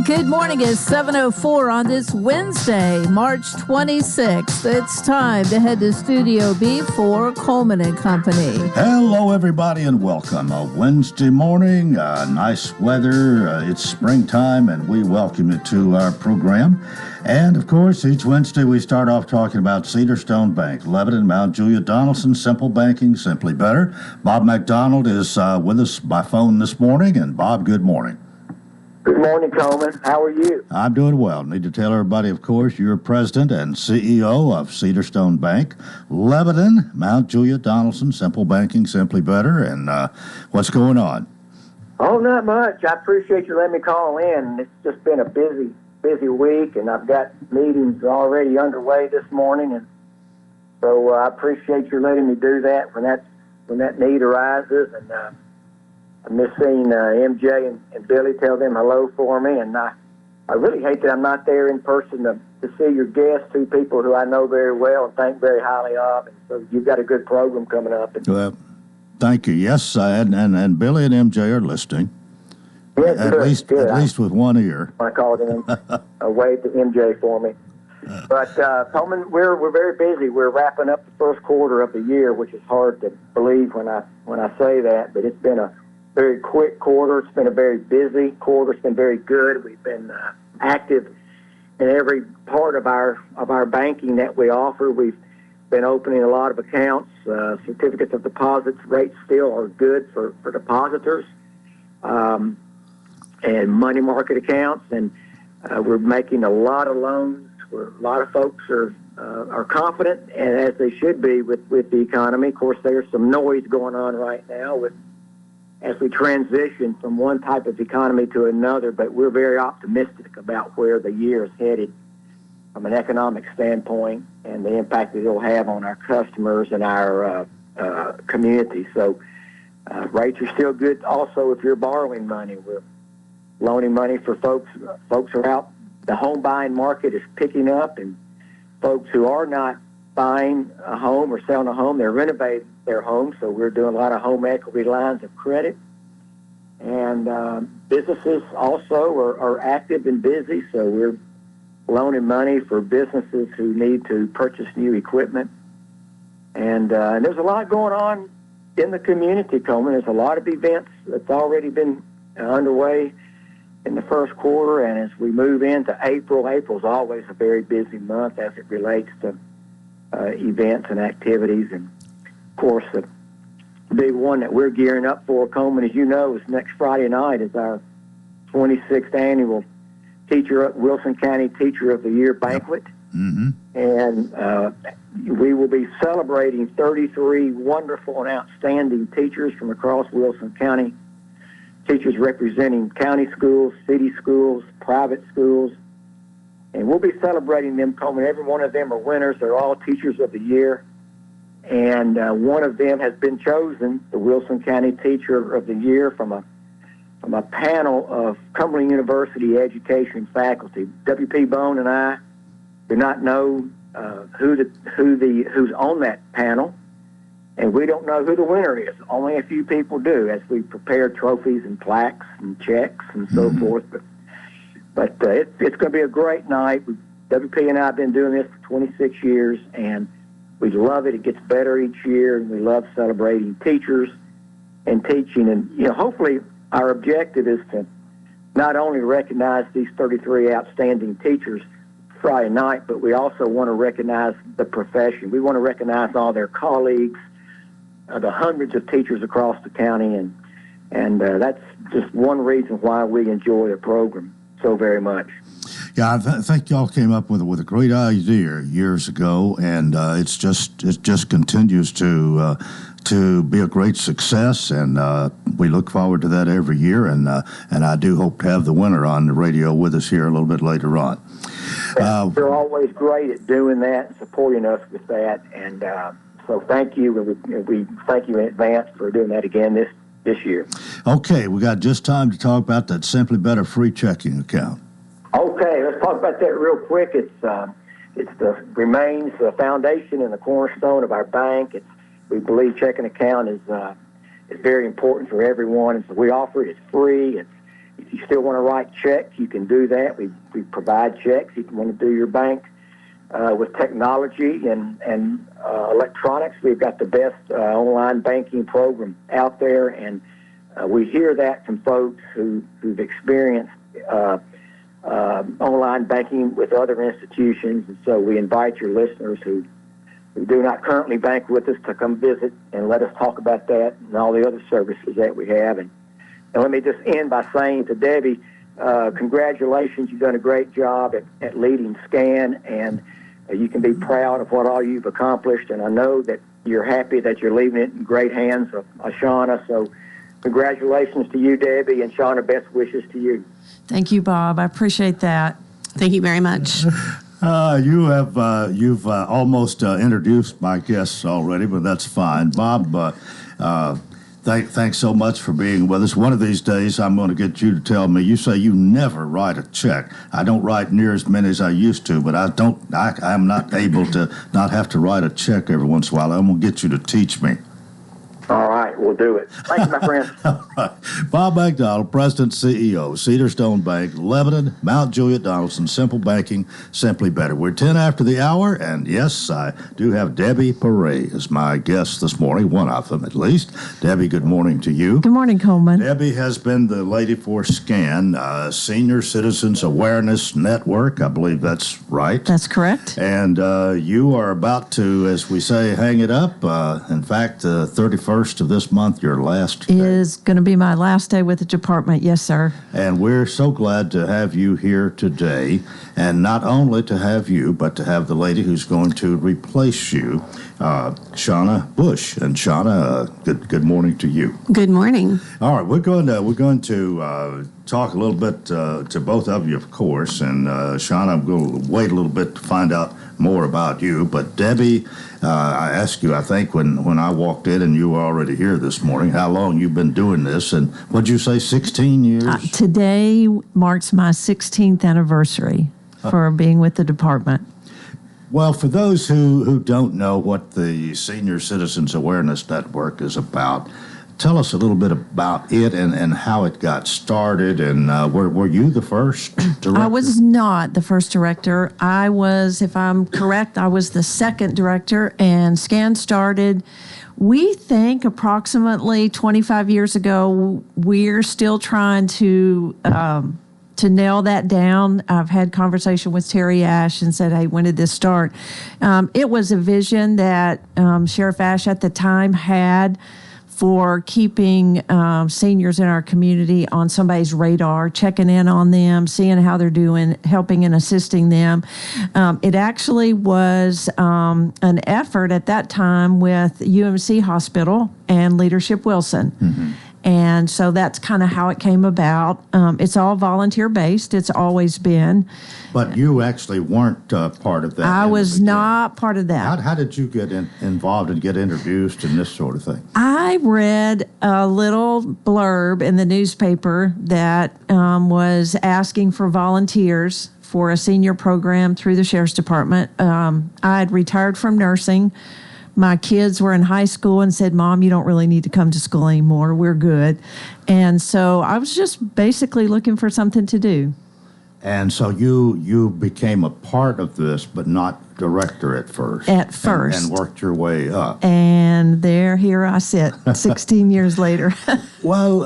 Good morning. It's 7:04 on this Wednesday, March 26th. It's time to head to Studio B for Coleman and Company. Hello, everybody, and welcome. A Wednesday morning, nice weather. It's springtime, and we welcome you to our program. And, of course, each Wednesday we start off talking about Cedar Stone Bank, Lebanon, Mount Juliet, Donaldson, Simple Banking, Simply Better. Bob McDonald is with us by phone this morning. And, Bob, good morning. Good morning, Coleman. How are you? I'm doing well. Need to tell everybody, of course, you're president and CEO of Cedar Stone Bank, Lebanon, Mount Juliet, Donaldson, Simple Banking, Simply Better. And what's going on? Oh, not much. I appreciate you letting me call in. It's just been a busy week, and I've got meetings already underway this morning, and so I appreciate you letting me do that when that need arises. And I miss seeing MJ and Billy. Tell them hello for me. And I really hate that I'm not there in person to see your guests, two people who I know very well and think very highly of. And so you've got a good program coming up. Well, thank you. Yes, and Billy and MJ are listening. Yes, at least with one ear. I called in a wave to MJ for me. But Coleman, we're very busy. We're wrapping up the first quarter of the year, which is hard to believe when I say that. But it's been a very quick quarter. It's been a very busy quarter. It's been very good. We've been active in every part of our banking that we offer. We've been opening a lot of accounts. Certificates of deposits rates still are good for depositors, and money market accounts. And we're making a lot of loans. A lot of folks are confident, and as they should be with the economy. Of course, there's some noise going on right now as we transition from one type of economy to another, but we're very optimistic about where the year is headed from an economic standpoint and the impact that it'll have on our customers and our community. So rates are still good. Also, if you're borrowing money, we're loaning money for folks. Folks are out. The home buying market is picking up, and folks who are not buying a home or selling a home, they're renovating their home. So we're doing a lot of home equity lines of credit. And businesses also are active and busy. So we're loaning money for businesses who need to purchase new equipment. And there's a lot going on in the community, Coleman. There's a lot of events that's already been underway in the first quarter. And as we move into April's always a very busy month as it relates to events and activities. And, of course, the big one that we're gearing up for, Coleman, as you know, is next Friday night is our 26th annual Wilson County Teacher of the Year banquet. Mm-hmm. And we will be celebrating 33 wonderful and outstanding teachers from across Wilson County, teachers representing county schools, city schools, private schools. And we'll be celebrating them, Coleman. Every one of them are winners. They're all Teachers of the Year. And one of them has been chosen, the Wilson County Teacher of the Year, from a panel of Cumberland University education faculty. W.P. Bone and I do not know who's on that panel, and we don't know who the winner is. Only a few people do, as we prepare trophies and plaques and checks and so forth. But it's going to be a great night. WP and I have been doing this for 26 years, and we love it. It gets better each year, and we love celebrating teachers and teaching. And, hopefully our objective is to not only recognize these 33 outstanding teachers Friday night, but we also want to recognize the profession. We want to recognize all their colleagues, the hundreds of teachers across the county, and that's just one reason why we enjoy the program so very much. Yeah, I think y'all came up with a great idea years ago, and it just continues to be a great success, and we look forward to that every year. And I do hope to have the winner on the radio with us here a little bit later on. They're always great at doing that and supporting us with that, and so thank you. We thank you in advance for doing that again this year. Okay, we got just time to talk about that Simply Better free checking account. Okay, let's talk about that real quick. Remains the foundation and the cornerstone of our bank. We believe checking account is very important for everyone, and so we offer it. It's free. If you still want to write checks, you can do that. We provide checks. If you want to do your bank with technology and electronics, we've got the best online banking program out there, and we hear that from folks who've experienced online banking with other institutions. And so we invite your listeners who do not currently bank with us to come visit and let us talk about that and all the other services that we have. And let me just end by saying to Debbie, congratulations. You've done a great job at leading SCAN, and you can be proud of what all you've accomplished. And I know that you're happy that you're leaving it in great hands of Shauna. So congratulations to you, Debbie, and Shauna, best wishes to you. Thank you, Bob. I appreciate that. Thank you very much. You've almost introduced my guests already, but that's fine. Bob, thanks so much for being with us. One of these days, I'm going to get you to tell me. You say you never write a check. I don't write near as many as I used to, but I'm not able to not have to write a check every once in a while. I'm going to get you to teach me. All right, we'll do it. Thank you, my friend. All right. Bob McDonald, President, CEO, Cedar Stone Bank, Lebanon, Mount Juliet, Donaldson, Simple Banking, Simply Better. We're 10 after the hour, and yes, I do have Debbie Perret as my guest this morning, one of them at least. Debbie, good morning to you. Good morning, Coleman. Debbie has been the lady for SCAN, Senior Citizens Awareness Network. I believe that's right. That's correct. And you are about to, as we say, hang it up. In fact, 31st of this month, your last day. Is going to be my last day with the department. Yes, sir. And we're so glad to have you here today. And not only to have you, but to have the lady who's going to replace you, Shauna Bush. And Shauna, good morning to you. Good morning. All right, we're going to talk a little bit to both of you, of course. And Shauna, I'm going to wait a little bit to find out more about you. But Debbie, I asked you, I think, when I walked in, and you were already here this morning, how long you've been doing this. And what'd you say, 16 years? Today marks my 16th anniversary for being with the department. Well, for those who don't know what the Senior Citizens Awareness Network is about, tell us a little bit about it and how it got started. And were you the first director? I was not the first director. I was, if I'm correct, I was the second director, and SCAN started, we think, approximately 25 years ago. We're still trying to nail that down. I've had conversation with Terry Ash and said, hey, when did this start? It was a vision that Sheriff Ash at the time had for keeping seniors in our community on somebody's radar, checking in on them, seeing how they're doing, helping and assisting them. It actually was an effort at that time with UMC Hospital and Leadership Wilson. Mm-hmm. And so that's kind of how it came about. It's all volunteer-based. It's always been. But you actually weren't part of that. I was not part of that. How did you get involved and get introduced and this sort of thing? I read a little blurb in the newspaper that was asking for volunteers for a senior program through the Sheriff's Department. I had retired from nursing. My kids were in high school and said, Mom, you don't really need to come to school anymore. We're good. And so I was just basically looking for something to do. And so you became a part of this, but not director at first. And worked your way up. And here I sit, 16 years later. Well,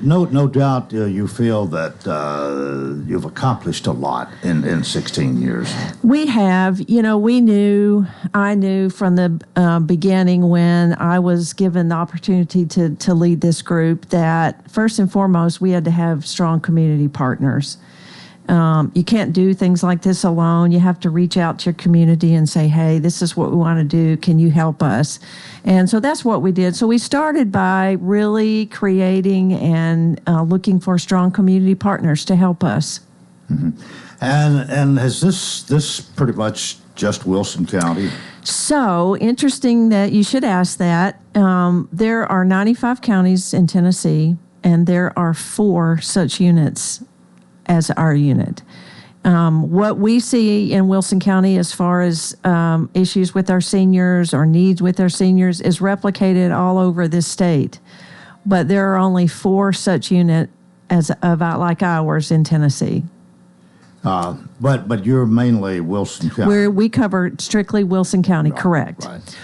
no doubt you feel that you've accomplished a lot in 16 years. We have. I knew from the beginning when I was given the opportunity to lead this group that first and foremost, we had to have strong community partners. You can't do things like this alone. You have to reach out to your community and say, hey, this is what we want to do. Can you help us? And so that's what we did. So we started by really creating and looking for strong community partners to help us. Mm-hmm. And has this pretty much just Wilson County? So interesting that you should ask that. There are 95 counties in Tennessee, and there are 4 such units as our unit. What we see in Wilson County as far as issues with our seniors or needs with our seniors is replicated all over this state. But there are only 4 such units like ours in Tennessee. But you're mainly Wilson County. We cover strictly Wilson County, correct? Right.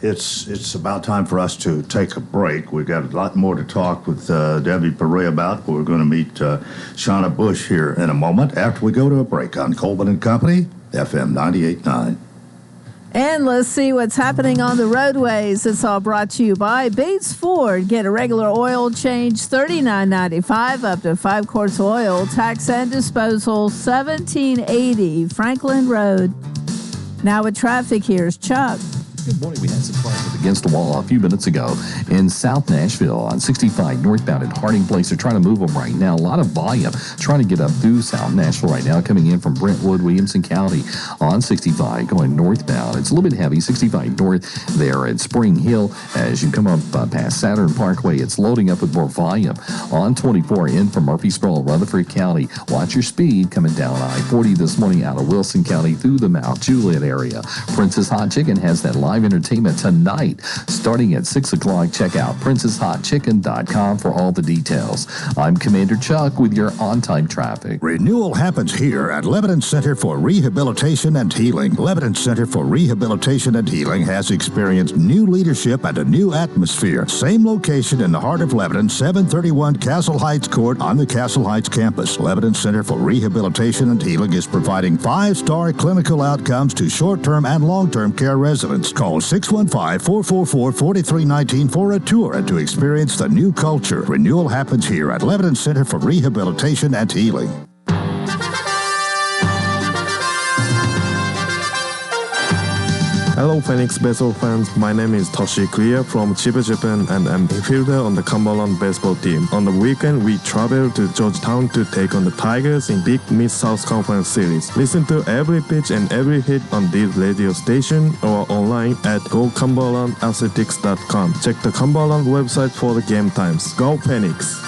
It's about time for us to take a break. We've got a lot more to talk with Debbie Perea about, but we're going to meet Shauna Bush here in a moment after we go to a break on Coleman and Company, FM 98.9. And let's see what's happening on the roadways. It's all brought to you by Bates Ford. Get a regular oil change, $39.95, up to 5 quarts of oil. Tax and disposal, $17.80, Franklin Road. Now with traffic, here's Chuck. Good morning. We had some cars against the wall a few minutes ago in South Nashville on 65 northbound at Harding Place. They're trying to move them right now. A lot of volume trying to get up through South Nashville right now, coming in from Brentwood, Williamson County on 65 going northbound. It's a little bit heavy, 65 north there at Spring Hill. As you come up past Saturn Parkway, it's loading up with more volume. On 24 in from Murfreesboro, Rutherford County. Watch your speed coming down I-40 this morning out of Wilson County through the Mount Juliet area. Princess Hot Chicken has that live entertainment tonight starting at 6 o'clock. Check out princesshotchicken.com for all the details. I'm Commander Chuck with your on-time traffic. Renewal happens here at Lebanon Center for Rehabilitation and Healing. Lebanon Center for Rehabilitation and Healing has experienced new leadership and a new atmosphere. Same location in the heart of Lebanon, 731 Castle Heights Court on the Castle Heights campus. Lebanon Center for Rehabilitation and Healing is providing 5-star clinical outcomes to short-term and long-term care residents. Call 615-444-4319 for a tour and to experience the new culture. Renewal happens here at Lebanon Center for Rehabilitation and Healing. Hello, Phoenix baseball fans. My name is Toshi Kuya from Chiba, Japan, and I'm a fielder on the Cumberland baseball team. On the weekend, we travel to Georgetown to take on the Tigers in Big Mid-South Conference Series. Listen to every pitch and every hit on this radio station or online at GoCumberlandAthletics.com. Check the Cumberland website for the game times. Go Phoenix!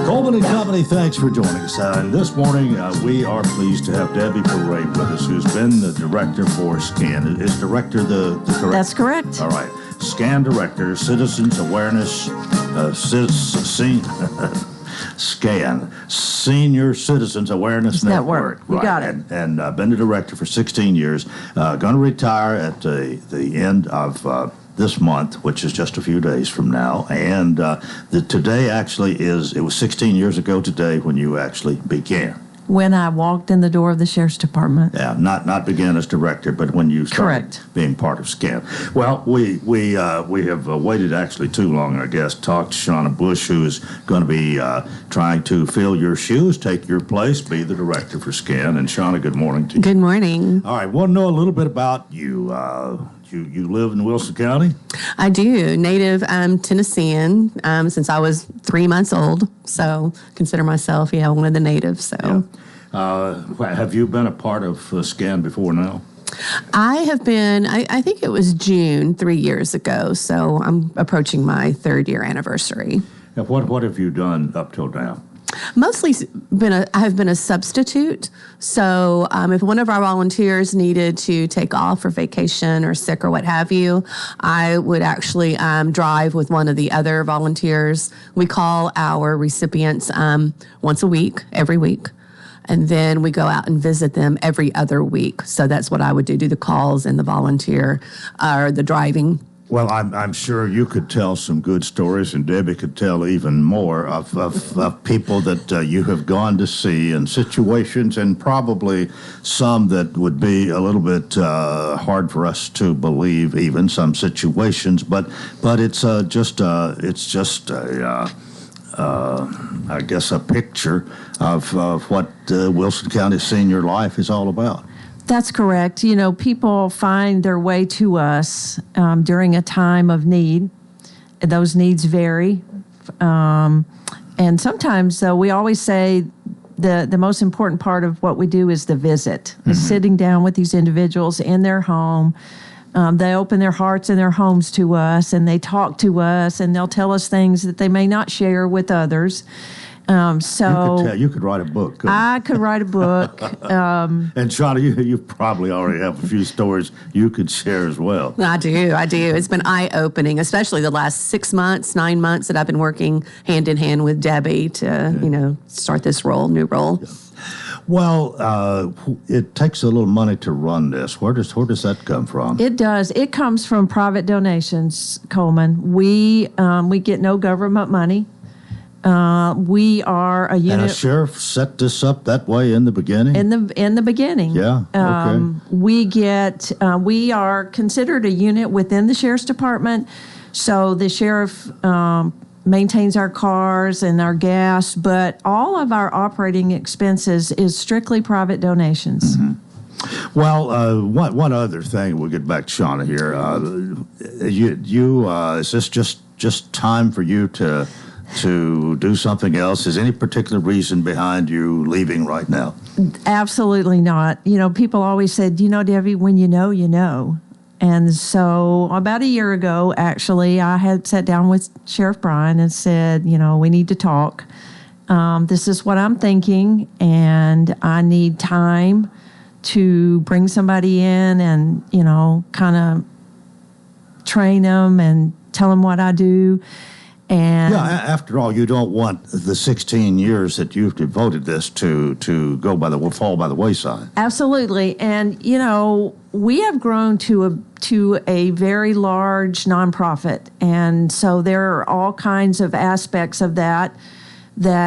Coleman and Company, thanks for joining us. And this morning, we are pleased to have Debbie Perea with us, who's been the director for SCAN. Is director the correct? That's correct. All right. SCAN director, Citizens Awareness, SCAN, Senior Citizens Awareness Network. You got it. And been the director for 16 years. Going to retire at the end of this month, which is just a few days from now. And today actually it was 16 years ago today when you actually began. When I walked in the door of the Sheriff's Department. Yeah, not began as director, but when you started being part of SCAN. Well, we have waited actually too long, I guess, to talk to Shauna Bush, who is going to be trying to fill your shoes, take your place, be the director for SCAN. And Shauna, good morning to you. Good morning. All right, want to know a little bit about you. You live in Wilson County? I do. Native Tennessean since I was 3 months old. So consider myself, one of the natives. So, yeah. Have you been a part of SCAN before now? I have been, I think it was June 3 years ago. So I'm approaching my 3rd year anniversary. Now, what have you done up till now? Mostly I have been a substitute. So if one of our volunteers needed to take off for vacation or sick or what have you, I would actually drive with one of the other volunteers. We call our recipients once a week, every week. And then we go out and visit them every other week. So that's what I would do the calls and the volunteer or the driving. Well, I'm sure you could tell some good stories, and Debbie could tell even more of people that you have gone to see and situations, and probably some that would be a little bit hard for us to believe, even some situations. But it's just I guess a picture of what Wilson County senior life is all about. That's correct. People find their way to us during a time of need. Those needs vary. And sometimes, though, we always say the most important part of what we do is the visit, is sitting down with these individuals in their home. They open their hearts and their homes to us, and they talk to us, and they'll tell us things that they may not share with others. You could write a book. I could write a book. And Shauna, you probably already have a few stories you could share as well. I do. It's been eye-opening, especially the last 9 months that I've been working hand in hand with Debbie to, start this new role. Yeah. Well, it takes a little money to run this. Where does that come from? It does. It comes from private donations, Coleman. We get no government money. We are a unit. And a sheriff set this up that way in the beginning? In the beginning. Yeah, okay. We are considered a unit within the sheriff's department. So the sheriff maintains our cars and our gas, but all of our operating expenses is strictly private donations. Mm-hmm. Well, one other thing, we'll get back to Shauna here. Is this just time for you to do something else? Is any particular reason behind you leaving right now? Absolutely not. People always said, Debbie, when you know, you know. And so about a year ago, actually, I had sat down with Sheriff Bryan and said, we need to talk. This is what I'm thinking, and I need time to bring somebody in and, kind of train them and tell them what I do. And after all, you don't want the 16 years that you've devoted this to fall by the wayside. Absolutely. And, we have grown to a very large nonprofit. And so there are all kinds of aspects of that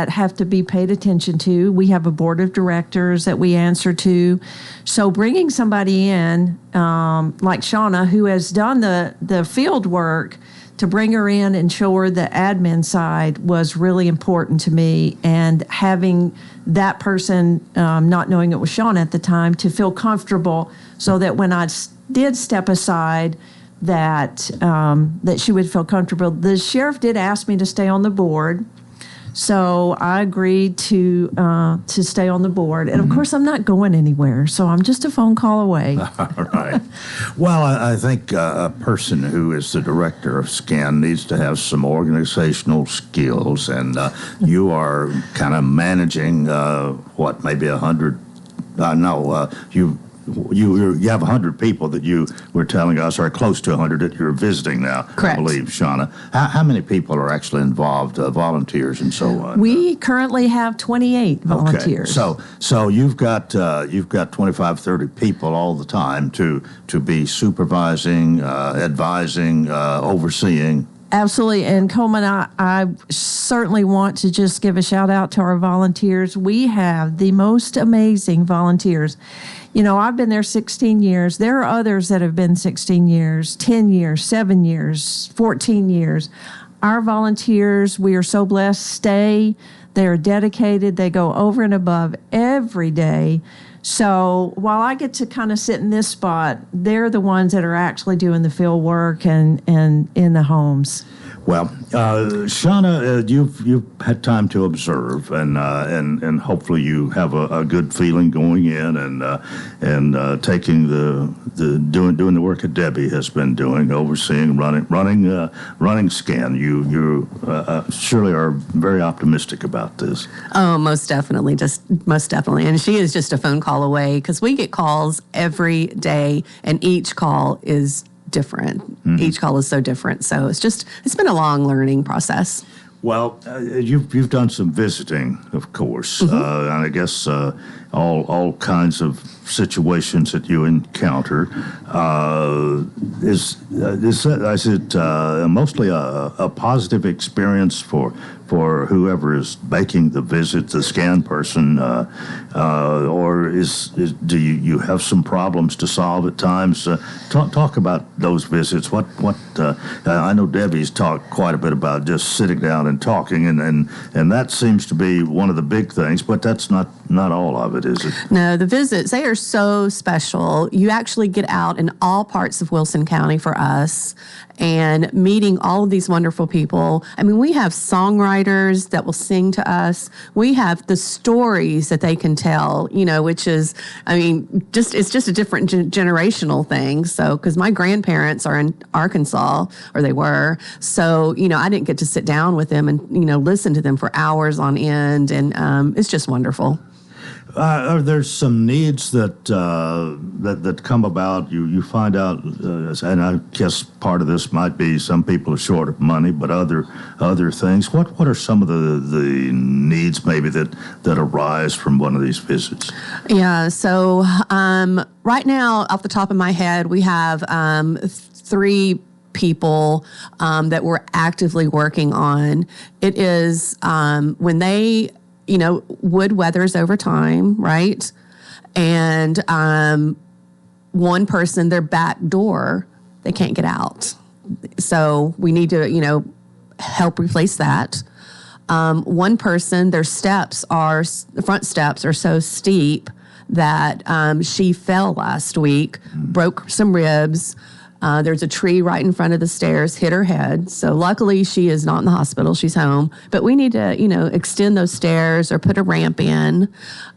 have to be paid attention to. We have a board of directors that we answer to. So bringing somebody in, like Shauna, who has done the field work, to bring her in and show her the admin side was really important to me. And having that person, not knowing it was Shauna at the time, to feel comfortable so that when I did step aside, that she would feel comfortable. The sheriff did ask me to stay on the board. So I agreed to stay on the board. And, of course, I'm not going anywhere, so I'm just a phone call away. All right. Well, I think a person who is the director of SCAN needs to have some organizational skills, and you are kind of managing, maybe 100? You have 100 people that you were telling us, or close to 100 that you're visiting now. Correct. I believe, Shauna. How many people are actually involved, volunteers and so on? We currently have 28 volunteers. Okay. So you've got 25, 30 people all the time to be supervising, advising, overseeing. Absolutely. And Coleman, I certainly want to just give a shout out to our volunteers. We have the most amazing volunteers. I've been there 16 years. There are others that have been 16 years, 10 years, 7 years, 14 years. Our volunteers, we are so blessed, stay. They are dedicated. They go over and above every day. So while I get to kind of sit in this spot, they're the ones that are actually doing the field work and in the homes. Well, Shauna, you've had time to observe, and hopefully you have a good feeling going in and taking doing the work that Debbie has been doing, overseeing, running SCAN. You surely are very optimistic about this. Oh, most definitely, and she is just a phone call away, because we get calls every day, and each call is different. Mm-hmm. Each call is so different. So it's been a long learning process. Well, you've done some visiting, of course, and I guess all kinds of situations that you encounter. Is it mostly a positive experience for whoever is making the visit, the SCAN person, or do you have some problems to solve at times? Talk about those visits. What I know Debbie's talked quite a bit about just sitting down and talking, and that seems to be one of the big things, but that's not all of it, is it? No, the visits, they are so special. You actually get out in all parts of Wilson County for us, and meeting all of these wonderful people. I mean, we have songwriters that will sing to us. We have the stories that they can tell, which is, I mean, it's just a different generational thing. So, because my grandparents are in Arkansas, or they were. So, I didn't get to sit down with them and, listen to them for hours on end. And it's just wonderful. Are there some needs that come about? You find out, and I guess part of this might be some people are short of money, but other things. What are some of the needs maybe that arise from one of these visits? Yeah. So right now, off the top of my head, we have 3 people that we're actively working on. It is when they, wood weathers over time, right? And one person, their back door, they can't get out. So we need to, help replace that. One person, the front steps are so steep that she fell last week, broke some ribs. There's a tree right in front of the stairs, hit her head. So luckily she is not in the hospital. She's home. But we need to, extend those stairs or put a ramp in.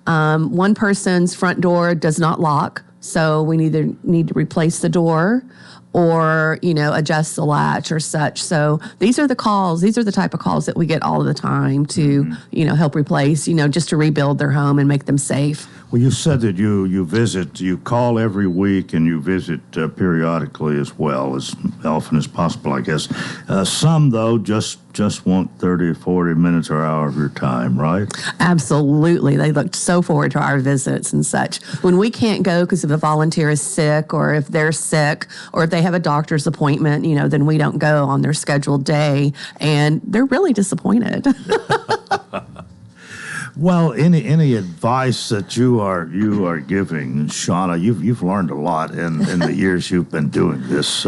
One person's front door does not lock. So we either need to replace the door or, adjust the latch or such. So these are the calls. These are the type of calls that we get all of the time to, help replace, just to rebuild their home and make them safe. Well, you said that you call every week and you visit periodically as well, as often as possible, I guess. Some, though, just want 30 or 40 minutes or hour of your time, right? Absolutely. They look so forward to our visits and such. When we can't go because if a volunteer is sick or if they're sick or if they have a doctor's appointment, then we don't go on their scheduled day, and they're really disappointed. Well, any advice that you are giving, Shauna? You've learned a lot in the years you've been doing this,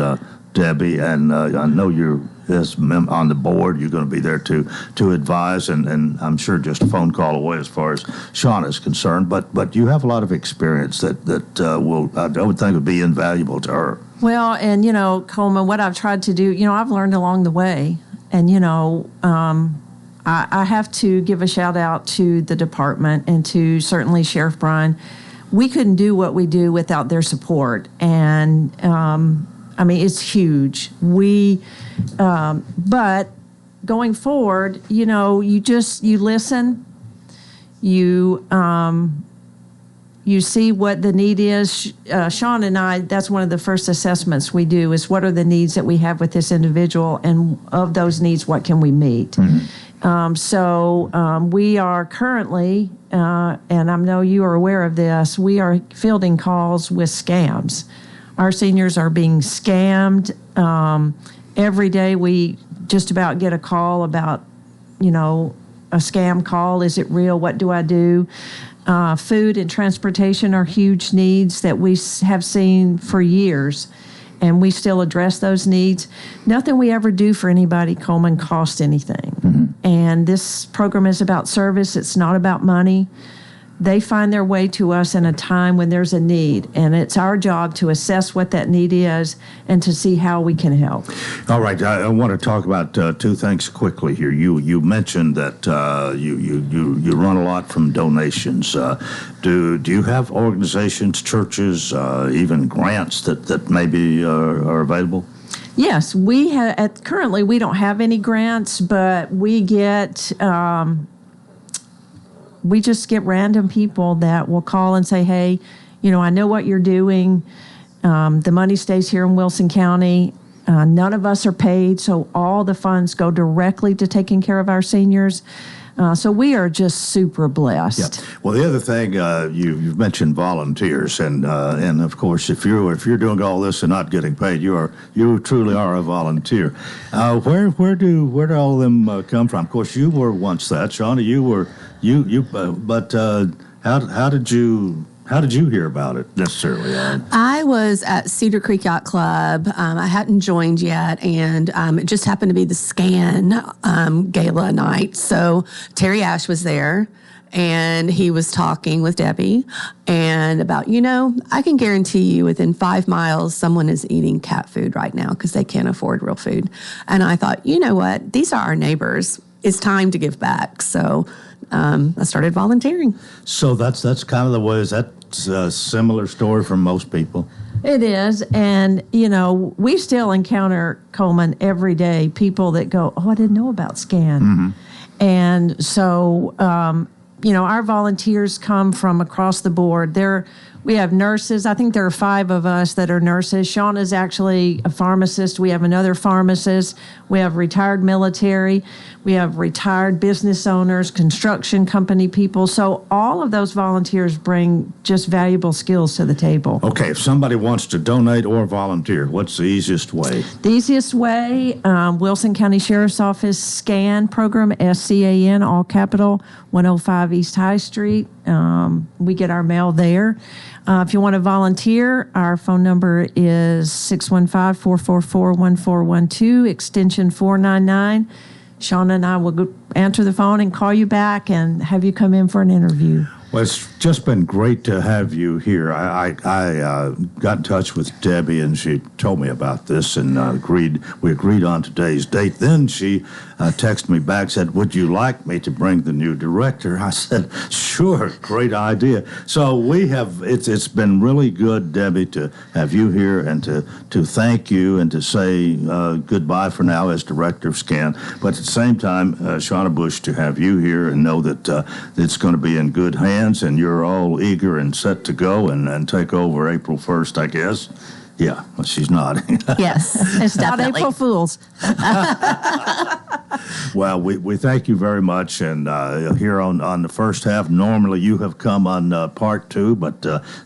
Debbie, and I know you're on the board. You're going to be there to advise, and I'm sure just a phone call away as far as Shauna is concerned. But you have a lot of experience that I would think would be invaluable to her. Well, and Coleman, what I've tried to do, I've learned along the way, and I have to give a shout out to the department and to certainly Sheriff Bryan. We couldn't do what we do without their support, and it's huge. But going forward, you listen, you see what the need is. Sean and I, that's one of the first assessments we do is what are the needs that we have with this individual, and of those needs, what can we meet? Mm-hmm. We are currently, and I know you are aware of this, we are fielding calls with scams. Our seniors are being scammed. Every day we just about get a call about, a scam call. Is it real? What do I do? Food and transportation are huge needs that we have seen for years, and we still address those needs. Nothing we ever do for anybody, Coleman, costs anything. Mm-hmm. And this program is about service. It's not about money. They find their way to us in a time when there's a need, and it's our job to assess what that need is and to see how we can help. All right, I want to talk about 2 things quickly here. You mentioned that you run a lot from donations. Do you have organizations, churches, even grants that maybe are available? Yes, we have. Currently, we don't have any grants, but we get. We just get random people that will call and say, hey, I know what you're doing. The money stays here in Wilson County. None of us are paid, so all the funds go directly to taking care of our seniors. So we are just super blessed. Yeah. Well, the other thing you've mentioned volunteers, and of course, if you're doing all this and not getting paid, you truly are a volunteer. Where do all of them come from? Of course, you were once that, Shauna. You were but how did you hear about it necessarily? I was at Cedar Creek Yacht Club. I hadn't joined yet, and it just happened to be the SCAN gala night. So Terry Ash was there, and he was talking with Debbie and about, I can guarantee you within 5 miles, someone is eating cat food right now because they can't afford real food. And I thought, you know what? These are our neighbors. It's time to give back. So I started volunteering. So that's kind of the way. Is that a similar story for most people? It is. And, we still encounter, Coleman, every day, people that go, I didn't know about SCAN. Mm-hmm. And so, our volunteers come from across the board. We have nurses. I think there are 5 of us that are nurses. Shauna's actually a pharmacist. We have another pharmacist. We have retired military. We have retired business owners, construction company people. So all of those volunteers bring just valuable skills to the table. Okay, if somebody wants to donate or volunteer, what's the easiest way? The easiest way, Wilson County Sheriff's Office SCAN program, SCAN, all capital, 105 East High Street. We get our mail there. If you want to volunteer, our phone number is 615-444-1412, extension 499. Shauna and I will answer the phone and call you back and have you come in for an interview. Well, it's just been great to have you here. I got in touch with Debbie, and she told me about this, and we agreed on today's date. Then she texted me back, said, would you like me to bring the new director? I said, sure, great idea. So it's been really good, Debbie, to have you here and to thank you and to say goodbye for now as director of SCAN. But at the same time, Shauna Bush, to have you here and know that it's going to be in good hands. And you're all eager and set to go and take over April 1st, I guess. Yeah, well, she's nodding. Yes, it's not April Fools. Well, we thank you very much. And here on the first half, normally you have come on part 2, but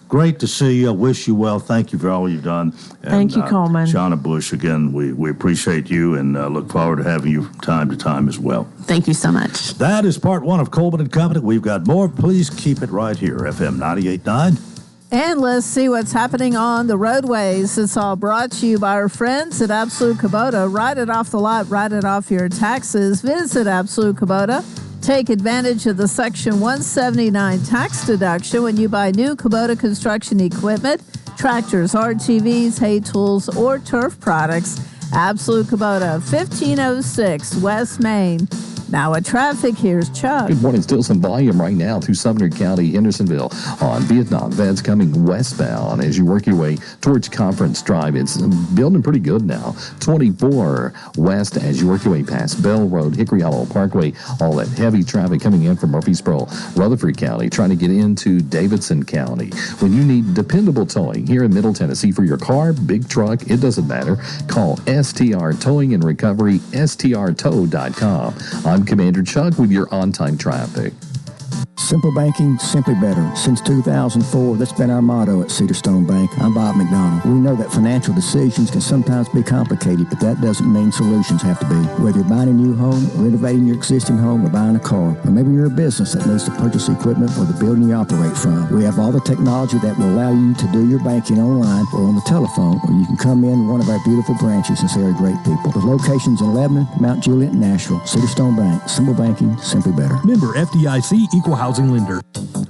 great to see you. I wish you well. Thank you for all you've done. And, thank you, Coleman. Shauna Bush, again, we appreciate you and look forward to having you from time to time as well. Thank you so much. That is part 1 of Coleman & Company. We've got more. Please keep it right here, FM 98.9. And let's see what's happening on the roadways. It's all brought to you by our friends at Absolute Kubota. Write it off the lot, write it off your taxes. Visit Absolute Kubota. Take advantage of the Section 179 tax deduction when you buy new Kubota construction equipment, tractors, RTVs, hay tools, or turf products. Absolute Kubota, 1506 West Main. Now at traffic, here's Chuck. Good morning. Still some volume right now through Sumner County, Hendersonville on Vietnam. That's coming westbound as you work your way towards Conference Drive. It's building pretty good now. 24 west as you work your way past Bell Road, Hickory Hollow Parkway. All that heavy traffic coming in from Murfreesboro, Rutherford County, trying to get into Davidson County. When you need dependable towing here in Middle Tennessee for your car, big truck, it doesn't matter. Call STR Towing and Recovery, strtow.com. I'm Commander Chuck with your on-time traffic. Simple banking, simply better. Since 2004, that's been our motto at Cedarstone Bank. I'm Bob McDonald. We know that financial decisions can sometimes be complicated, but that doesn't mean solutions have to be. Whether you're buying a new home, renovating your existing home, or buying a car, or maybe you're a business that needs to purchase equipment for the building you operate from, we have all the technology that will allow you to do your banking online or on the telephone, or you can come in one of our beautiful branches and see our great people. With locations in Lebanon, Mount Juliet, and Nashville, Cedarstone Bank. Simple banking, simply better. Member FDIC, Equal Housing Lender.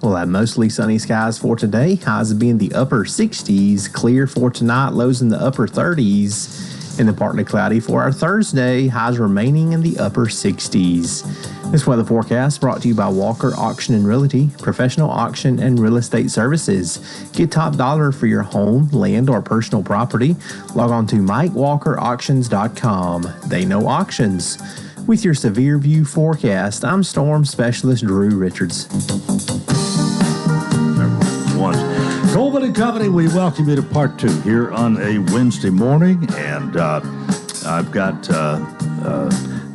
We'll have mostly sunny skies for today. Highs will be in the upper 60s. Clear for tonight. Lows in the upper 30s. And then partly cloudy for our Thursday. Highs remaining in the upper 60s. This weather forecast brought to you by Walker Auction and Realty, professional auction and real estate services. Get top dollar for your home, land, or personal property. Log on to MikeWalkerAuctions.com. They know auctions. With your severe view forecast, I'm Storm Specialist Drew Richards. Coleman & Company, we welcome you to part 2 here on a Wednesday morning. And I've got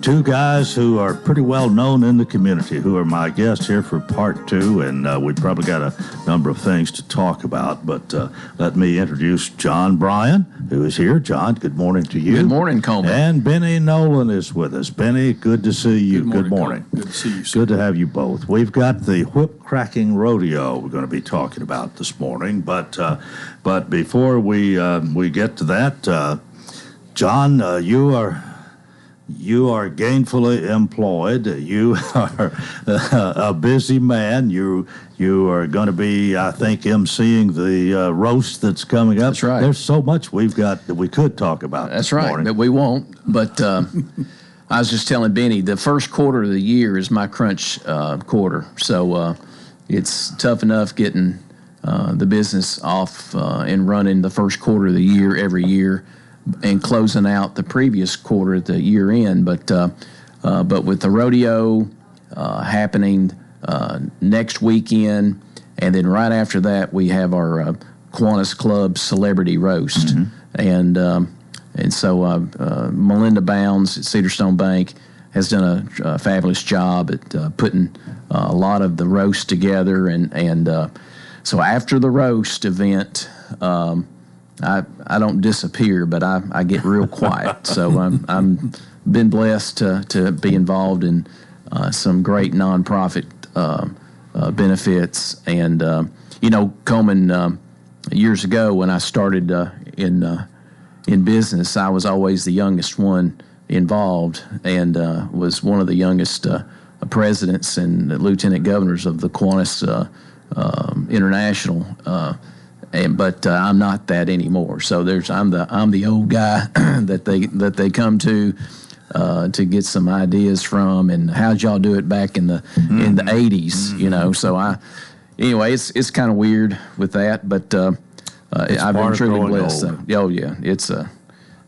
2 guys who are pretty well known in the community who are my guests here for part 2. And we've probably got a number of things to talk about. But let me introduce John Bryan, who is here. John, good morning to you. Good morning, Coleman. And Benny Nolan is with us. Benny, good to see you. Good morning. Good to see you, sir. Good to have you both. We've got the whip cracking rodeo we're going to be talking about this morning. But before we get to that, John, you are you are gainfully employed. You are a busy man. You are going to be, I think, emceeing the roast that's coming up. That's right. There's so much we've got that we could talk about. That's right, morning. But we won't. But I was just telling Benny, the first quarter of the year is my crunch quarter. So it's tough enough getting the business off and running the first quarter of the year every year, and closing out the previous quarter at the year end. But with the rodeo happening next weekend, and then right after that we have our Kiwanis Club Celebrity Roast, and so Melinda Bounds at Cedarstone Bank has done a fabulous job at putting a lot of the roast together, and so after the roast event. I don't disappear, but I get real quiet. So I'm been blessed to be involved in some great nonprofit benefits, and Coleman, years ago when I started in business, I was always the youngest one involved, and was one of the youngest presidents and lieutenant governors of the Kiwanis International. But I'm not that anymore. So I'm the old guy that they come to get some ideas from, and how'd y'all do it back in the 80s, So anyway, it's kind of weird with that, but I've been truly blessed. So, oh yeah, yes, it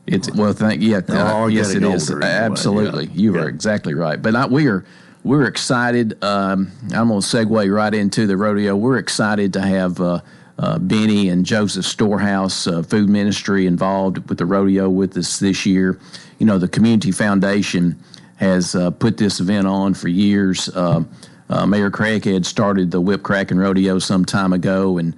is. Anyway. Absolutely, yeah. You are exactly right. But we're excited. I'm going to segue right into the rodeo. We're excited to have. Benny and Joseph Storehouse Food Ministry involved with the rodeo with us this year. The Community Foundation has put this event on for years. Mayor Craighead started the Whip Cracking Rodeo some time ago and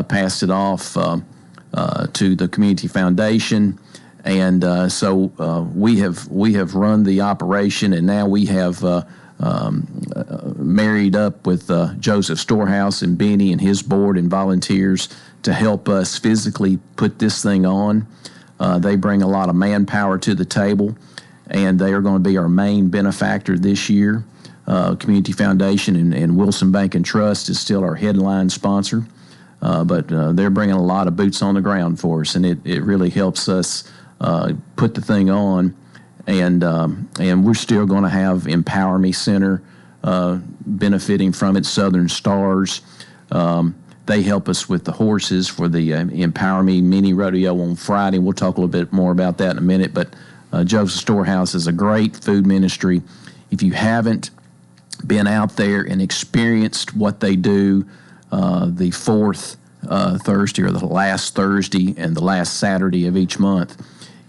passed it off to the Community Foundation. And so we have run the operation, and now we have married up with Joseph Storehouse and Benny and his board and volunteers to help us physically put this thing on. They bring a lot of manpower to the table, and they are going to be our main benefactor this year. Community Foundation and Wilson Bank and Trust is still our headline sponsor, but they're bringing a lot of boots on the ground for us, and it really helps us put the thing on. And we're still going to have Empower Me Center benefiting from it. Southern Stars, they help us with the horses for the Empower Me mini rodeo on Friday. We'll talk a little bit more about that in a minute. But Joseph Storehouse is a great food ministry. If you haven't been out there and experienced what they do, the fourth Thursday or the last Thursday and the last Saturday of each month,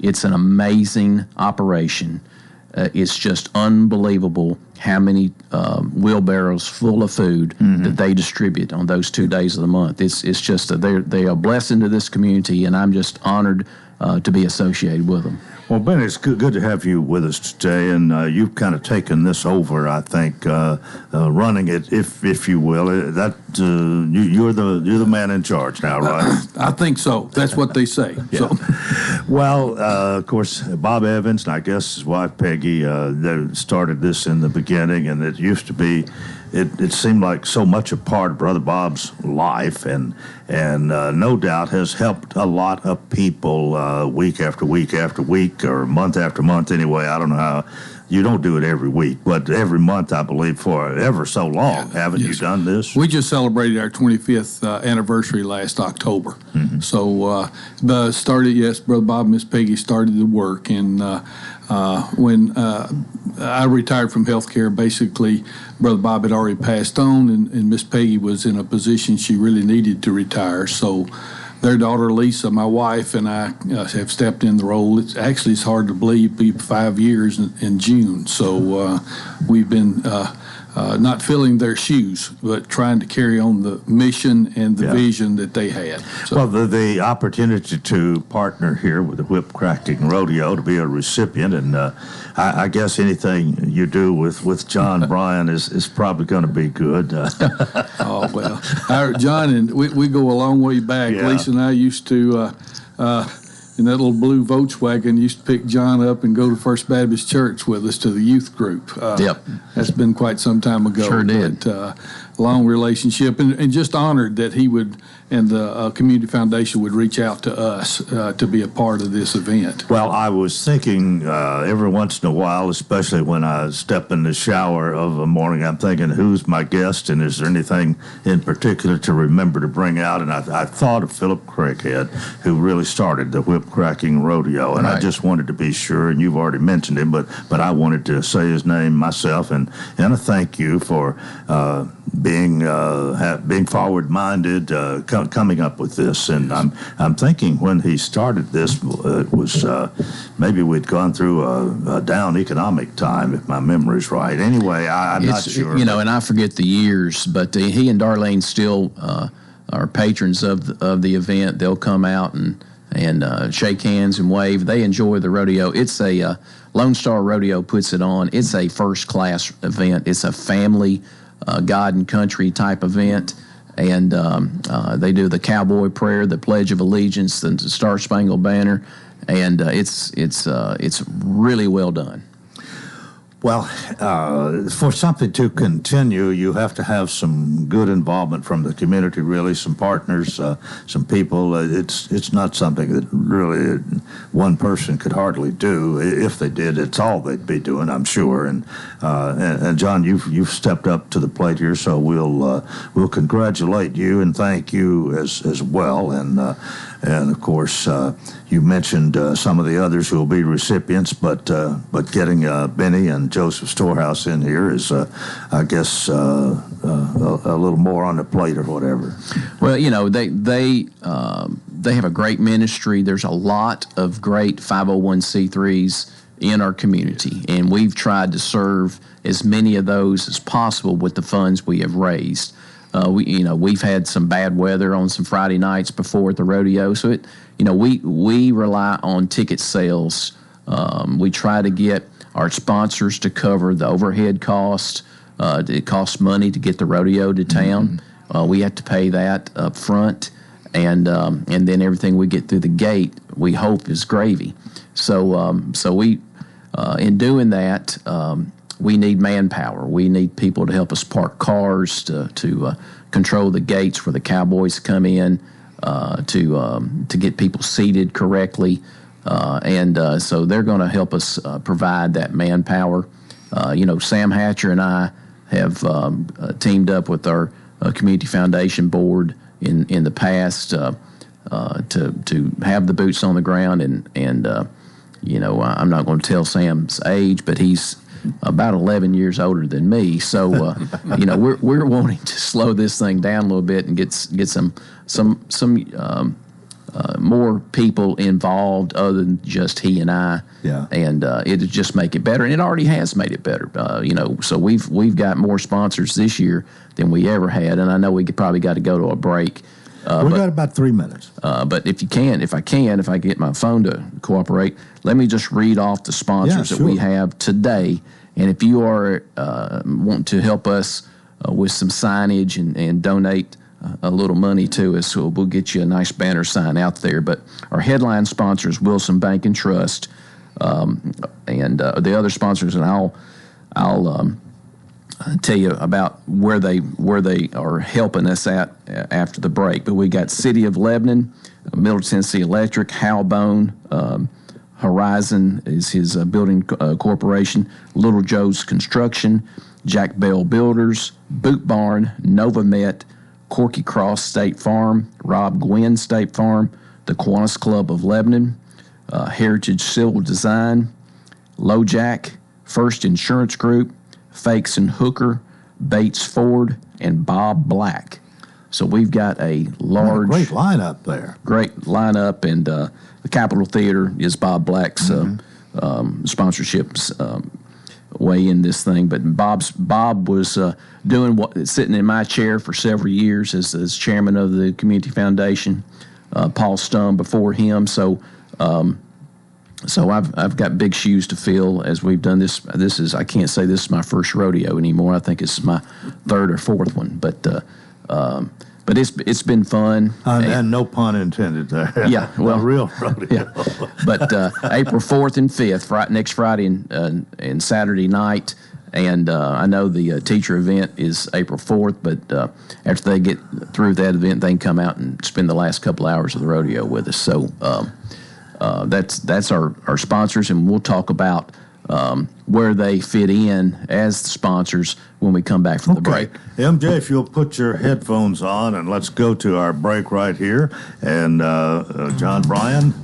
it's an amazing operation. It's just unbelievable how many wheelbarrows full of food that they distribute on those 2 days of the month. It's just they're a blessing to this community, and I'm just honored to be associated with them. Well, Ben, it's good to have you with us today, and you've kind of taken this over, I think, running it, if you will. You're the man in charge now, right? I think so. That's what they say. Yeah. So. Well, of course, Bob Evans, and I guess his wife Peggy, they started this in the beginning, and it used to be. It seemed like so much a part of Brother Bob's life, and no doubt has helped a lot of people week after week after week, or month after month anyway. I don't know how. You don't do it every week, but every month, I believe, for ever so long. Haven't you done this? We just celebrated our 25th anniversary last October. So Brother Bob and Miss Peggy started the work, and when I retired from healthcare, basically, Brother Bob had already passed on, and Miss Peggy was in a position she really needed to retire. So their daughter Lisa, my wife, and I have stepped in the role. It's hard to believe, be 5 years in June. So we've been not filling their shoes, but trying to carry on the mission and the vision that they had. So. Well, the opportunity to partner here with the Whip Cracking Rodeo, to be a recipient, and I guess anything you do with John Bryan is probably going to be good. Oh, well, John, and we go a long way back. Yeah. Lisa and I used to in that little blue Volkswagen, used to pick John up and go to First Baptist Church with us to the youth group. Yep. That's been quite some time ago. Sure did. But, long relationship, and just honored that he would and the Community Foundation would reach out to us to be a part of this event. Well, I was thinking every once in a while, especially when I step in the shower of a morning, I'm thinking, who's my guest, and is there anything in particular to remember to bring out? And I thought of Philip Craighead, who really started the whip cracking rodeo, and I just wanted to be sure, and you've already mentioned him, but I wanted to say his name myself, and I thank you for being forward-minded, coming up with this. And I'm thinking when he started this, it was maybe we'd gone through a down economic time, if my memory's right. Anyway, I'm not sure. You know, and I forget the years, but he and Darlene still are patrons of the event. They'll come out and shake hands and wave. They enjoy the rodeo. It's a Lone Star Rodeo puts it on. It's a first-class event. It's a family God and country type event, and they do the cowboy prayer, the Pledge of Allegiance, the Star Spangled Banner, and it's really well done. Well, for something to continue, you have to have some good involvement from the community, really, some partners, some people. It's not something that really one person could hardly do. If they did, it's all they'd be doing, I'm sure. And John, you've stepped up to the plate here, so we'll congratulate you and thank you as well. And of course, you mentioned some of the others who will be recipients, but getting Benny and Joseph Storehouse in here is, I guess, a little more on the plate or whatever. Well, you know, they have a great ministry. There's a lot of great 501c3s in our community, and we've tried to serve as many of those as possible with the funds we have raised. We've had some bad weather on some Friday nights before at the rodeo, so we rely on ticket sales. We try to get our sponsors to cover the overhead cost. It costs money to get the rodeo to town. We have to pay that up front, and then everything we get through the gate, we hope, is gravy. So we, in doing that, we need manpower. We need people to help us park cars, to control the gates where the cowboys come in, to get people seated correctly, and so they're going to help us provide that manpower. Sam Hatcher and I have teamed up with our Community Foundation board in the past to have the boots on the ground, and I'm not going to tell Sam's age, but he's about 11 years older than me, so we're wanting to slow this thing down a little bit and get some more people involved other than just he and I. Yeah. And it'll just make it better, and it already has made it better. So we've got more sponsors this year than we ever had, and I know we probably got to go to a break. We've got about 3 minutes. But if I get my phone to cooperate, let me just read off the sponsors that we have today. And if you are wanting to help us with some signage and donate a little money to us, so we'll get you a nice banner sign out there. But our headline sponsor is Wilson Bank and Trust, and the other sponsors, and I'll tell you about where they are helping us at after the break. But we got City of Lebanon, Middle Tennessee Electric, Halbone, Horizon is his building corporation, Little Joe's Construction, Jack Bell Builders, Boot Barn, Novamet, Corky Cross State Farm, Rob Gwynn State Farm, the Kiwanis Club of Lebanon, Heritage Civil Design, LoJack, First Insurance Group, Fakes and Hooker, Bates Ford, and Bob Black. So we've got a large, great lineup there. Great lineup, and the Capitol Theater is Bob Black's sponsorships way in this thing. But Bob was sitting in my chair for several years as chairman of the Community Foundation. Paul Stum before him. So I've got big shoes to fill as we've done this. I can't say this is my first rodeo anymore. I think it's my third or fourth one. But but it's been fun. And no pun intended there. Yeah, well, real rodeo. Yeah. But April 4th and 5th, next Friday and Saturday night. And I know the teacher event is April 4th, but after they get through that event, they can come out and spend the last couple hours of the rodeo with us. So that's our sponsors, and we'll talk about where they fit in as the sponsors when we come back from the break. MJ, if you'll put your headphones on, and let's go to our break right here. And John Bryan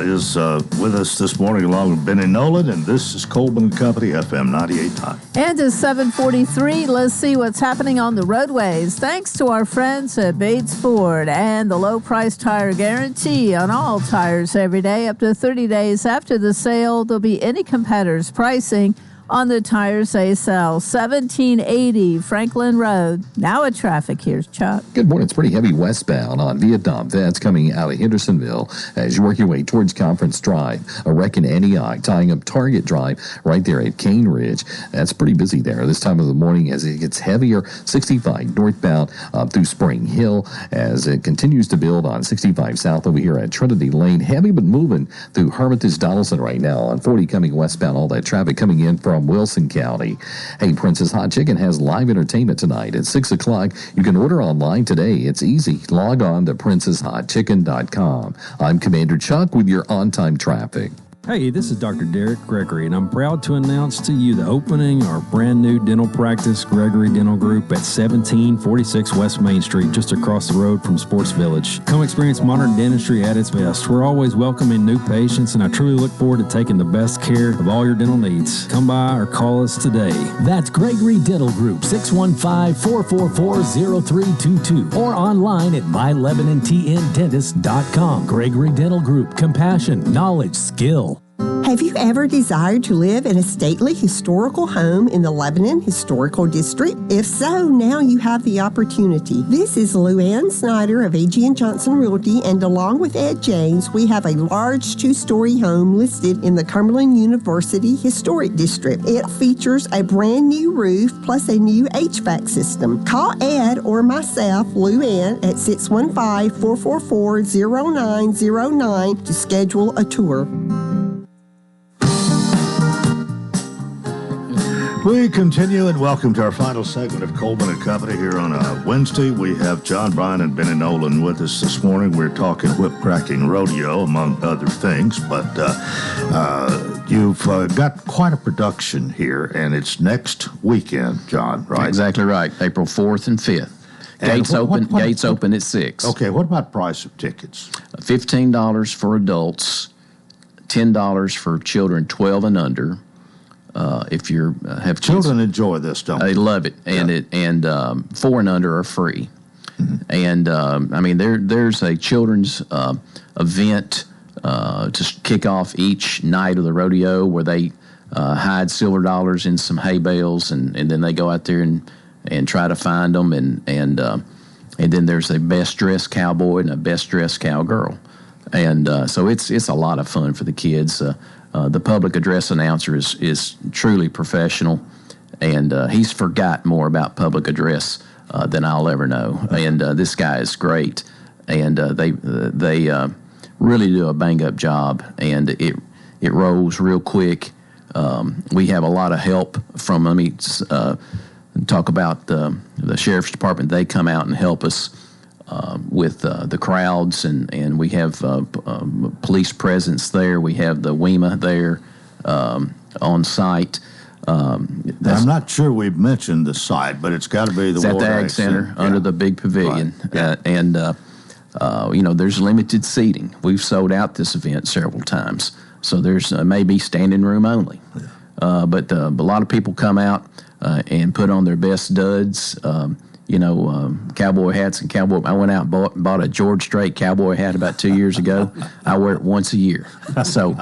is with us this morning along with Benny Nolan, and this is Coleman & Company, FM 98.9. And it's 7:43. Let's see what's happening on the roadways. Thanks to our friends at Bates Ford and the low price tire guarantee on all tires every day. Up to 30 days after the sale, there'll be any competitor's pricing on the tires they sell. 1780 Franklin Road. Now at traffic, here's Chuck. Good morning. It's pretty heavy westbound on Vietnam. That's coming out of Hendersonville as you work your way towards Conference Drive. A wreck in Antioch tying up Target Drive right there at Cane Ridge. That's pretty busy there this time of the morning as it gets heavier. 65 northbound through Spring Hill as it continues to build on 65 south over here at Trinity Lane. Heavy but moving through Hermitage Donaldson right now on 40 coming westbound. All that traffic coming in from Wilson County. Hey, Princess Hot Chicken has live entertainment tonight at 6 o'clock. You can order online today. It's easy. Log on to princesshotchicken.com. I'm Commander Chuck with your on-time traffic. Hey, this is Dr. Derek Gregory, and I'm proud to announce to you the opening of our brand new dental practice, Gregory Dental Group, at 1746 West Main Street, just across the road from Sports Village. Come experience modern dentistry at its best. We're always welcoming new patients, and I truly look forward to taking the best care of all your dental needs. Come by or call us today. That's Gregory Dental Group, 615-444-0322, or online at myLebanonTNDentist.com. Gregory Dental Group, compassion, knowledge, skill. Have you ever desired to live in a stately historical home in the Lebanon Historical District? If so, now you have the opportunity. This is Luann Snyder of A.G. & Johnson Realty, and along with Ed James, we have a large 2-story home listed in the Cumberland University Historic District. It features a brand new roof plus a new HVAC system. Call Ed or myself, Luann, at 615-444-0909 to schedule a tour. We continue, and welcome to our final segment of Coleman & Company here on a Wednesday. We have John Bryan and Benny Nolan with us this morning. We're talking whip-cracking rodeo, among other things, but you've got quite a production here, and it's next weekend, John, right? Exactly right, April 4th and 5th. Gates open at 6. Okay, what about price of tickets? $15 for adults, $10 for children 12 and under. If you have children, enjoy this, don't they? Love it, and 4 and under are free. Mm-hmm. And I mean, there's a children's event to kick off each night of the rodeo where they hide silver dollars in some hay bales, and then they go out there and try to find them, and then there's a best dressed cowboy and a best dressed cowgirl, and so it's a lot of fun for the kids. The public address announcer is truly professional, and he's forgot more about public address than I'll ever know. And this guy is great, and they really do a bang-up job, and it rolls real quick. We have a lot of help from, let me talk about the Sheriff's Department. They come out and help us with the crowds, and we have police presence there. We have the WEMA there on site. I'm not sure we've mentioned the site, but it's got to be the Ward Ag Center under the big pavilion. Right. And there's limited seating. We've sold out this event several times, so there's maybe standing room only. Yeah. But a lot of people come out and put on their best duds. Cowboy hats and cowboy. I went out and bought a George Strait cowboy hat about 2 years ago. I wear it once a year, so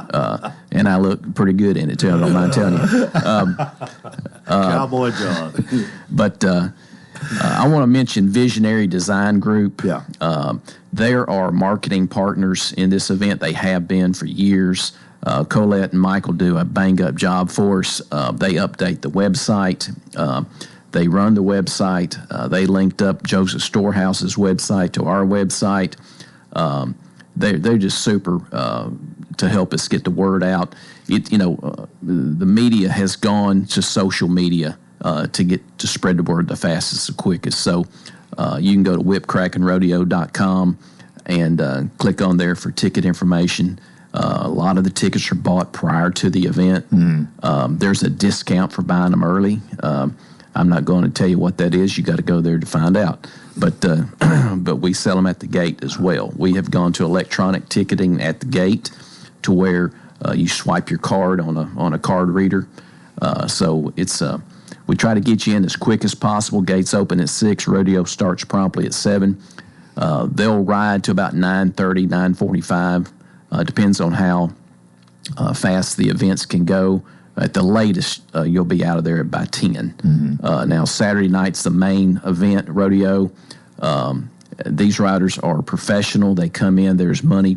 and I look pretty good in it too. I don't mind telling you, Cowboy John. But I want to mention Visionary Design Group. Yeah, there are marketing partners in this event. They have been for years. Colette and Michael do a bang-up job for us. They update the website. They run the website. They linked up Joseph Storehouse's website to our website. They're just super to help us get the word out. The media has gone to social media to spread the word the fastest, the quickest. So you can go to whipcrackingrodeo.com and click on there for ticket information. A lot of the tickets are bought prior to the event. There's a discount for buying them early. I'm not going to tell you what that is. You got to go there to find out. But we sell them at the gate as well. We have gone to electronic ticketing at the gate to where you swipe your card on a card reader. So it's we try to get you in as quick as possible. Gates open at 6. Rodeo starts promptly at 7. They'll ride to about 9:30, 9:45. Depends on how fast the events can go. At the latest, you'll be out of there by 10. Now, Saturday night's the main event, rodeo. These riders are professional. They come in. There's money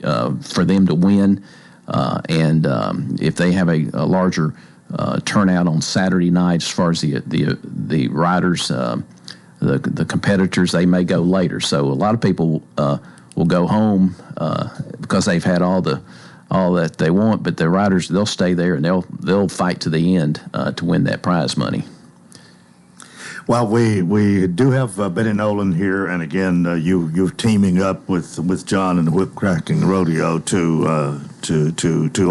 for them to win. And if they have a larger turnout on Saturday night, as far as the riders, the competitors, they may go later. So a lot of people will go home because they've had all that they want, but the riders, they'll stay there and they'll fight to the end to win that prize money. Well, we do have Benny Nolan here, and again, you're teaming up with John and the Whip Cracking Rodeo to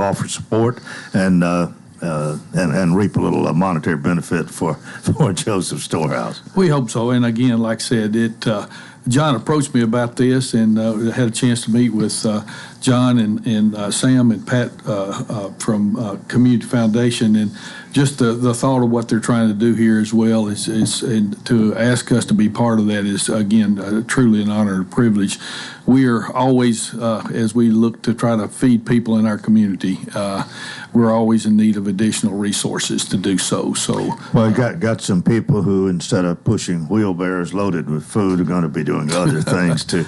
offer support and reap a little monetary benefit for Joseph Storehouse. We hope so, and again, like I said, John approached me about this, and had a chance to meet with John and Sam and Pat from Community Foundation, and just the thought of what they're trying to do here as well is and to ask us to be part of that is again truly an honor and a privilege. We are always, as we look to try to feed people in our community, we're always in need of additional resources to do so. Well, got some people who, instead of pushing wheelbarrows loaded with food, are going to be doing other things to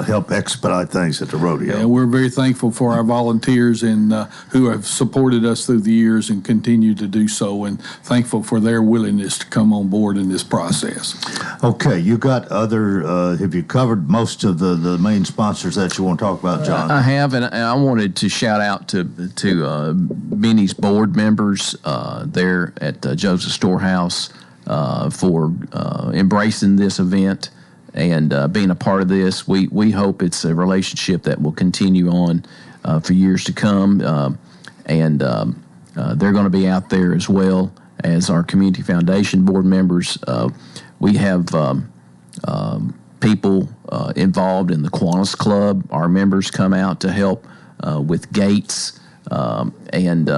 help expedite things at the rodeo. And we're very thankful for our volunteers and who have supported us through the years and continue to do so, and thankful for their willingness to come on board in this process. Okay, you got other, have you covered most of the main sponsors that you want to talk about, John? I have, and I wanted to shout out to Benny's board members there at Joseph Storehouse for embracing this event and being a part of this. We hope it's a relationship that will continue on for years to come, and they're going to be out there as well as our Community Foundation board members. We have people involved in the Kiwanis Club. Our members come out to help with gates, and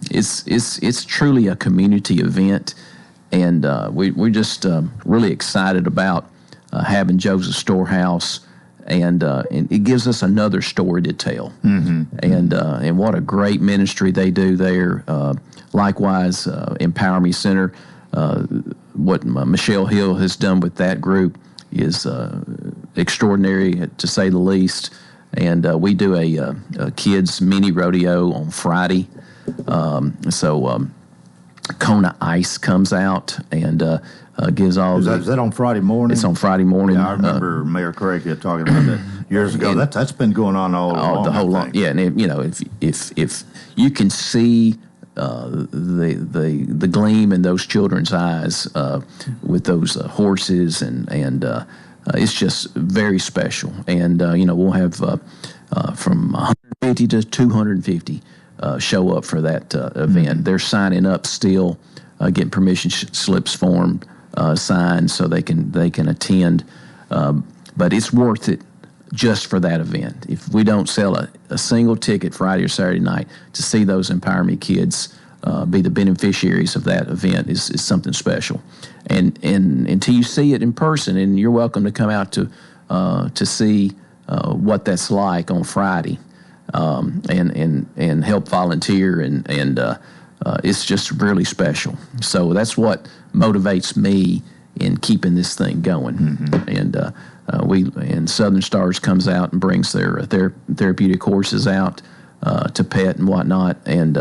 it's truly a community event, and we're just really excited about having Joseph Storehouse, and it gives us another story to tell. And what a great ministry they do there. Likewise, Empower Me Center, what Michelle Hill has done with that group is extraordinary, to say the least. And we do a kids mini rodeo on Friday. So Kona Ice comes out and gives all. Is that on Friday morning? It's on Friday morning. Yeah, I remember Mayor Craig talking about that years ago. That's been going on all along. The whole long. Yeah, and if you can see the gleam in those children's eyes with those horses and it's just very special. And we'll have from 150 to 250 show up for that event. They're signing up still, getting permission slips formed, signed so they can attend. But it's worth it just for that event. If we don't sell a single ticket Friday or Saturday night to see those Empower Me kids be the beneficiaries of that event is something special. And until you see it in person, and you're welcome to come out to see what that's like on Friday, and help volunteer, and it's just really special. So that's what motivates me in keeping this thing going. And Southern Stars comes out and brings their therapeutic horses out to pet and whatnot, and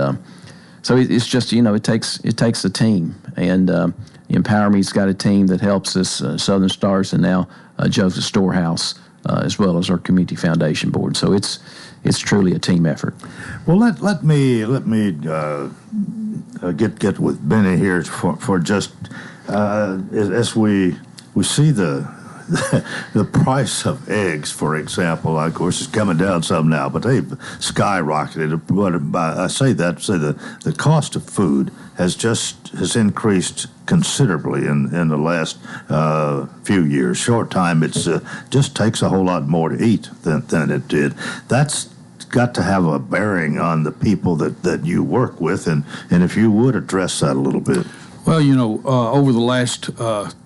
so it's just it takes a team, and Empower Me's got a team that helps us, Southern Stars, and now Joseph Storehouse, as well as our Community Foundation Board. So it's truly a team effort. Well, let me get with Benny here for just as we see the price of eggs, for example. Of course, it's coming down some now, but they've skyrocketed. But I say the cost of food has increased considerably in the last few years. Short time, it's just takes a whole lot more to eat than it did. That's got to have a bearing on the people that you work with, and if you would address that a little bit. Well, over the last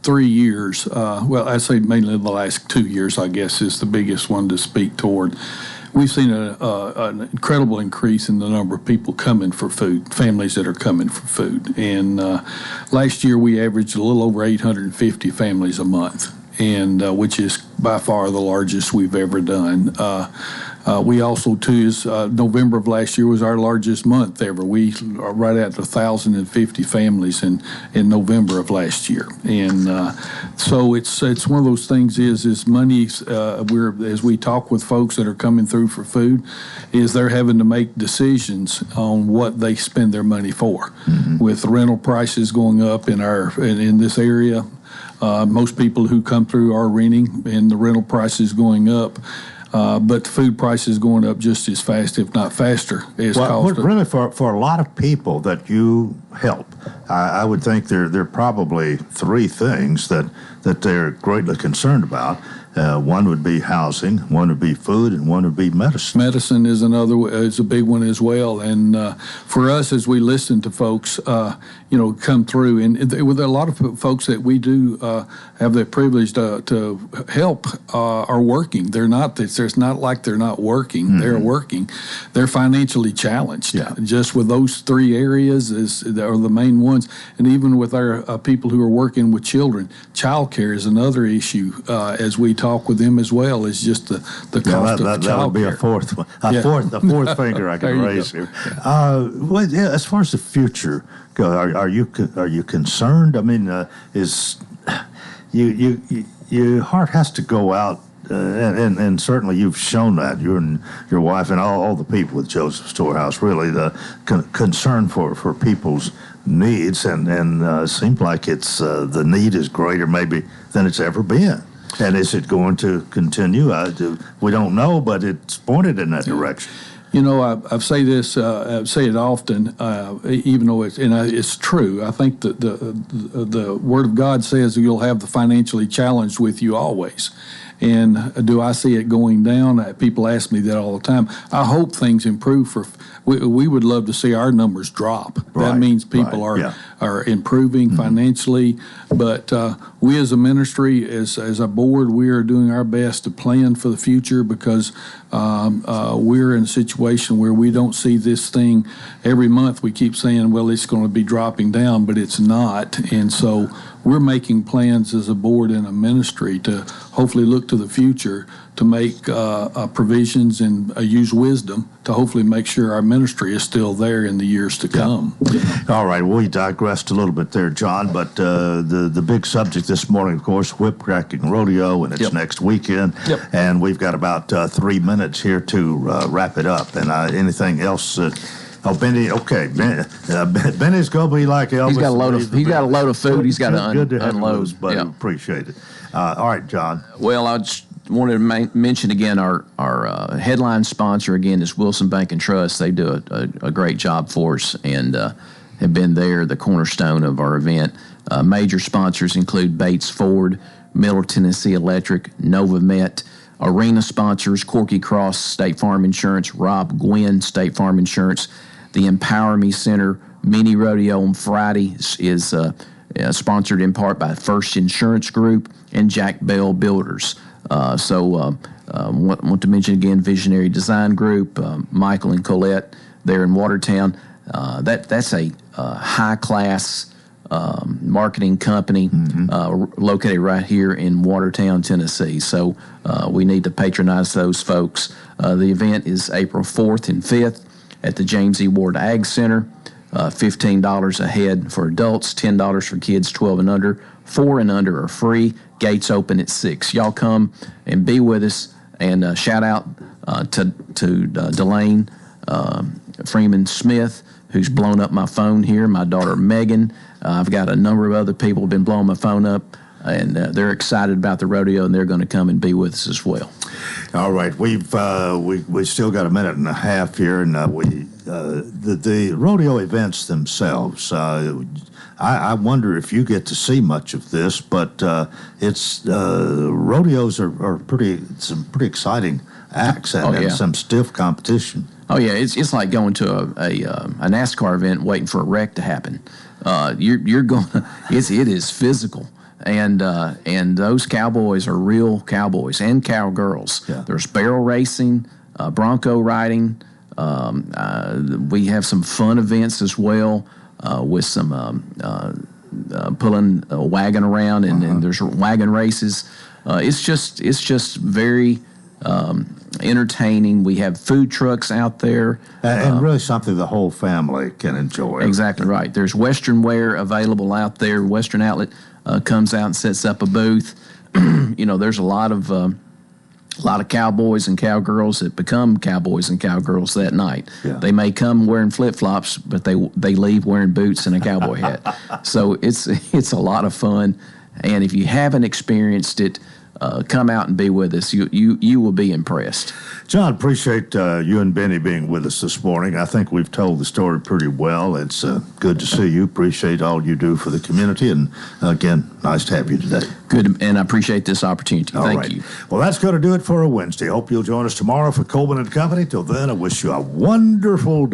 3 years, I'd say mainly the last 2 years, I guess, is the biggest one to speak toward. We've seen an incredible increase in the number of people coming for food, families that are coming for food. And last year we averaged a little over 850 families a month, and which is by far the largest we've ever done. We also, too, November of last year was our largest month ever. We are right at 1,050 families in November of last year. And so it's one of those things is money, as we talk with folks that are coming through for food, is they're having to make decisions on what they spend their money for. Mm-hmm. With rental prices going up in this area, most people who come through are renting, and the rental prices going up. But the food price is going up just as fast, if not faster, as cost. Really, for a lot of people that you help, I would think there are probably three things that they're greatly concerned about. One would be housing, one would be food, and one would be medicine. Medicine is is a big one as well. And for us, as we listen to folks, come through, and with a lot of folks that we do have the privilege to help are working. They're not. It's not like they're not working. Mm-hmm. They're working. They're financially challenged. Yeah. Just with those three areas are the main ones. And even with our people who are working with children, child care is another issue as we talk with them as well. Is just the cost of child care. That would be a fourth finger I can raise here. As far as the future go, are you concerned? I mean, your heart has to go out, and certainly you've shown that, you and your wife and all the people with Joseph Storehouse, really the concern for people's needs, and it seems like it's the need is greater maybe than it's ever been. And is it going to continue? We don't know, but it's pointed in that direction. I say this, I say it often, even though it's true. I think that the Word of God says you'll have the financially challenged with you always. And do I see it going down? People ask me that all the time. I hope things improve. We would love to see our numbers drop. Right, that means people are improving financially. But we as a ministry, as a board, we are doing our best to plan for the future, because we're in a situation where we don't see this thing every month. We keep saying, well, it's going to be dropping down, but it's not. And so we're making plans as a board and a ministry to hopefully look to the future to make provisions and use wisdom to hopefully make sure our ministry is still there in the years to come. All right, we digressed a little bit there, John, but the big subject this morning, of course, Whip Cracking Rodeo, and it's next weekend, and we've got about 3 minutes here to wrap it up. And anything else? Benny. Okay, Benny's gonna be like Elvis. He's got a load of food. He's got to unload. But appreciate it. All right, John. Well, I just wanted to mention again our headline sponsor again is Wilson Bank and Trust. They do a great job for us and have been there, the cornerstone of our event. Major sponsors include Bates Ford, Middle Tennessee Electric, NovaMet. Arena sponsors, Corky Cross State Farm Insurance, Rob Gwynn State Farm Insurance. The Empower Me Center mini rodeo on Friday is sponsored in part by First Insurance Group and Jack Bell Builders. Want to mention again Visionary Design Group, Michael and Colette there in Watertown. That's a high-class marketing company located right here in Watertown, Tennessee. So we need to patronize those folks. The event is April 4th and 5th at the James E. Ward Ag Center. $15 a head for adults, $10 for kids 12 and under. 4 and under are free. Gates open at 6. Y'all come and be with us. And shout out to Delane Freeman Smith, who's blown up my phone here. My daughter Megan. I've got a number of other people who've been blowing my phone up, and they're excited about the rodeo, and they're going to come and be with us as well. All right, we've still got a minute and a half here, and the rodeo events themselves. I wonder if you get to see much of this, but rodeos are some pretty exciting acts and some stiff competition. Oh yeah, it's like going to a NASCAR event waiting for a wreck to happen. You're going. It is physical. And those cowboys are real cowboys and cowgirls. Yeah. There's barrel racing, bronco riding. We have some fun events as well with some pulling a wagon around, and there's wagon races. It's just very entertaining. We have food trucks out there. And really something the whole family can enjoy. Exactly right. There's Western wear available out there. Western Outlet comes out and sets up a booth. There's a lot of cowboys and cowgirls that become cowboys and cowgirls that night. Yeah. They may come wearing flip-flops, but they leave wearing boots and a cowboy hat. So it's a lot of fun. And if you haven't experienced it, come out and be with us. You will be impressed. John, appreciate you and Benny being with us this morning. I think we've told the story pretty well. It's good to see you. Appreciate all you do for the community. And again, nice to have you today. Good, and I appreciate this opportunity. Thank you. Well, that's going to do it for a Wednesday. Hope you'll join us tomorrow for Coleman and Company. Till then, I wish you a wonderful day.